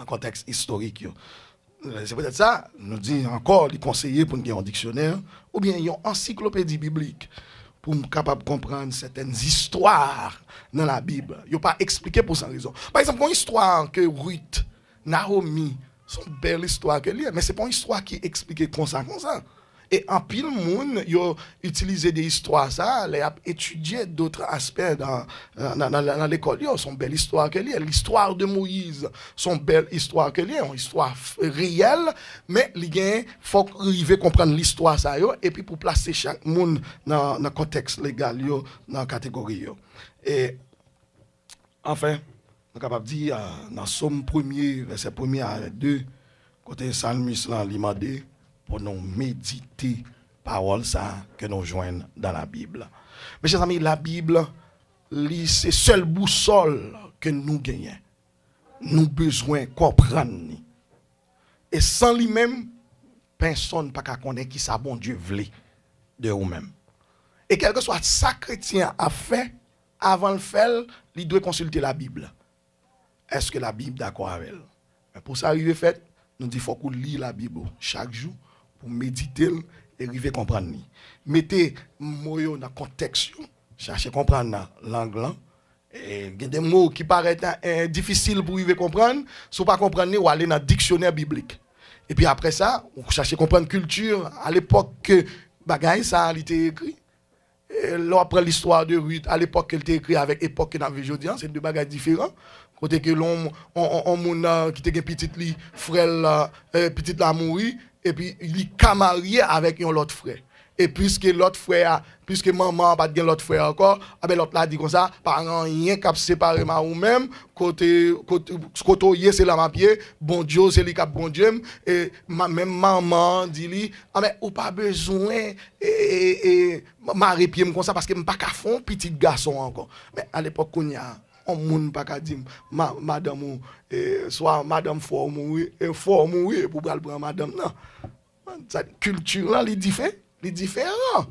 [SPEAKER 1] contexte historique. C'est peut-être ça, nous dit encore, les conseillers pour nous un dictionnaire, ou bien une encyclopédie biblique pour être capable de comprendre certaines histoires dans la Bible. Ils n'ont pas expliqué pour cette raison. Par exemple, une histoire que Ruth Naomi, c'est une belle histoire qu'elle lit, mais ce n'est pas une histoire qui explique comme ça. Et en pile monde, ils ont utilisé des histoires, ça, ils ont étudié d'autres aspects dans l'école. C'est une belle histoire qu'elle lit. L'histoire de Moïse, c'est une belle histoire qu'elle lit, une histoire réelle, mais il faut arriver à comprendre l'histoire, ça, et puis pour placer chaque monde dans le contexte légal, dans la catégorie. Et enfin, on est capable de dire, dans Somme 1er, verset 1er à 2, côté Salmus, là, il m'a dit, pour nous méditer parole ça que nous joignons dans la Bible. Mes chers amis, la Bible, c'est seule boussole que nous gagnons. Nous besoin comprendre. Et sans lui-même, personne n'a pas connaître qui ça bon Dieu voulait de vous-même. Et quel que soit ça chrétien a fait, avant de faire, il doit consulter la Bible. Est-ce que la Bible est d'accord avec elle? Mais pour ça arriver fait, nous disons qu'il faut qu'on lit la Bible chaque jour pour méditer et arriver à comprendre. Mettez mots dans le contexte, cherchez à comprendre l'angle. Et il y a des mots qui paraissent difficiles pour arriver à comprendre. Si vous ne comprenez pas, vous allez dans le dictionnaire biblique. Et puis après ça, vous cherchez à comprendre la culture. À l'époque que bagaille ça a été écrit. Là, après l'histoire de Ruth, à l'époque qu'elle était écrit avec l'époque que nous avons aujourd'hui, c'est deux bagages différents. Côté que l'homme, on qui était petit li frère petit la mourir et puis il est marié avec un autre frère. Et puisque l'autre frère, puisque maman pas de l'autre frère encore, l'autre là dit comme ça, par rien cap séparer ma ou même côté c'est la ma pied, bon Dieu c'est lui cap bon Dieu et même maman dit lui mais ou pas besoin et mari pied comme ça parce que me pas qu'à fond petit garçon encore. Mais à l'époque qu'on y a on moun pas qu'à dire madame soit madame fort mourir pour prendre madame non. Cette culture là il différent.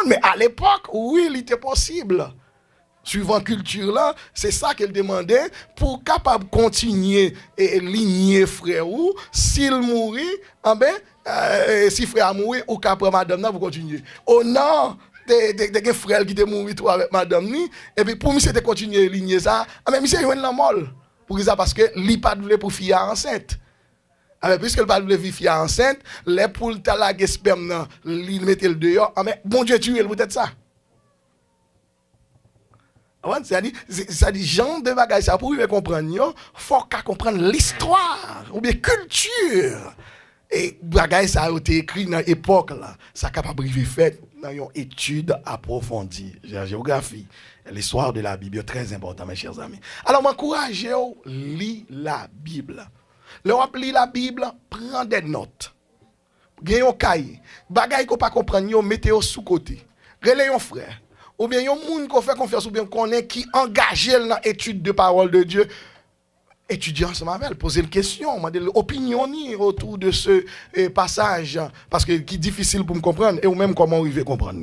[SPEAKER 1] Mais à l'époque, oui, il était possible. Suivant la culture là, c'est ça qu'elle demandait pour capable continuer et ligner frère ou s'il mourit, si frère mourit ou qu'après madame vous continuer. Oh non, des frères qui étaient morts toi avec madame ni et puis pour moi c'était continuer ligner ça, mais c'est une la molle pour ça parce que li pas voulait pour fille enceinte. Puisque le parle de vie enceinte, les poules talaguer sperme, il mettait le dehors. Mais bon Dieu tue peut-être ça. C'est-à-dire, genre de bagages, ça pour comprendre, il faut qu'à comprendre l'histoire ou bien culture. Et bagages, ça a été écrit dans l'époque, là. Ça capable de fait dans une étude approfondie. La géographie, l'histoire de la Bible est très important, mes chers amis. Alors, m'encouragez-vous, lire la Bible. Le lit la Bible, prend des notes. Gagne un cahier. Bagay qu'on pas comprendre, mettez-le sous côté. Relais un frère. Ou bien yon moun qu'on fait confiance ou bien qu'on est qui engagé dans l'étude de parole de Dieu. Étudier ensemble avec, poser une question, demander l'opinion autour de ce passage parce que qui est difficile pour me comprendre et ou même comment arriver à comprendre.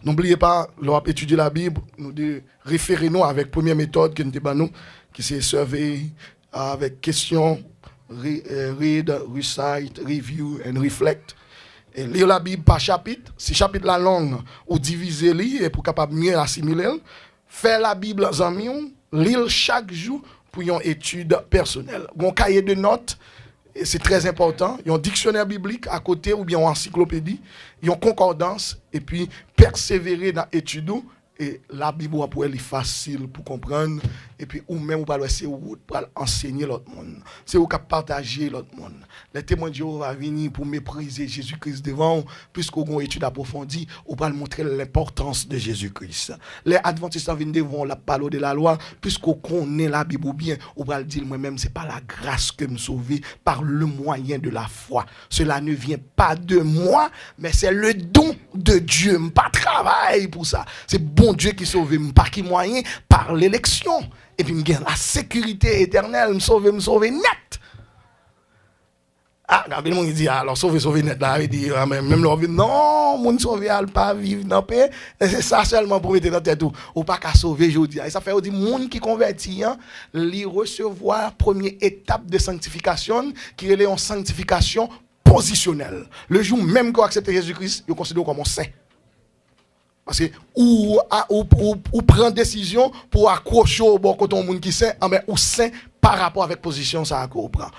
[SPEAKER 1] N'oubliez pas, lorsqu'on étudie la Bible, nous de référer nous avec première méthode que nous avons qui c'est surveiller avec question read, recite, review and reflect. Et lire la Bible par chapitre, si chapitre la langue ou diviser li et pour capable mieux assimiler, faire la Bible en amis, lire chaque jour pour une étude personnelle. Un cahier de notes, c'est très important, un dictionnaire biblique à côté ou bien une encyclopédie, une concordance et puis persévérer dans l'étude. Et la Bible pour elle est facile pour comprendre et puis ou même pour enseigner l'autre monde, c'est où partager l'autre monde. Les témoins de Jéhovah va venir pour mépriser Jésus-Christ devant puisqu'on a une étude approfondie ou pour montrer l'importance de Jésus-Christ. Les adventistes viennent devant la parole de la loi puisqu'on connaît la Bible bien ou pour dire moi-même c'est pas la grâce que me sauver par le moyen de la foi. Cela ne vient pas de moi mais c'est le don de Dieu. Pas travail pour ça. C'est bon Dieu qui sauve, pas qui moyen par l'élection. Et puis, me gagne la sécurité éternelle, me sauve net. Ah, quand le monde dit, alors sauver net, là, il dit, même l'on dit, non, mon sauver, elle pas vivre dans la paix. C'est ça seulement pour mettre dans tête ou pas qu'à sauver aujourd'hui. Et ça fait, on dit, monde qui convertit, lui recevoir première étape de sanctification, qui est une sanctification positionnelle. Le jour même qu'on accepte Jésus-Christ, il considère comme un saint. Parce que ou prend décision pour accrocher au bon côté monde qui saint, ou saint par rapport avec position ça qu'on prend.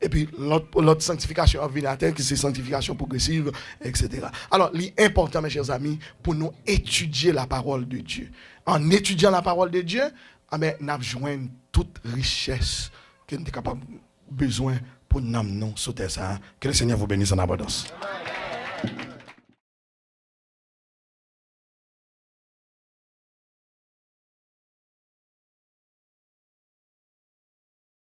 [SPEAKER 1] Et puis l'autre sanctification ordinaire, qui c'est sanctification progressive, etc. Alors, l'important, mes chers amis, pour nous étudier la parole de Dieu. En étudiant la parole de Dieu, nous avons joint toute richesse que nous sommes capables besoin pour nous amener sur terre. Que le Seigneur vous bénisse en abondance.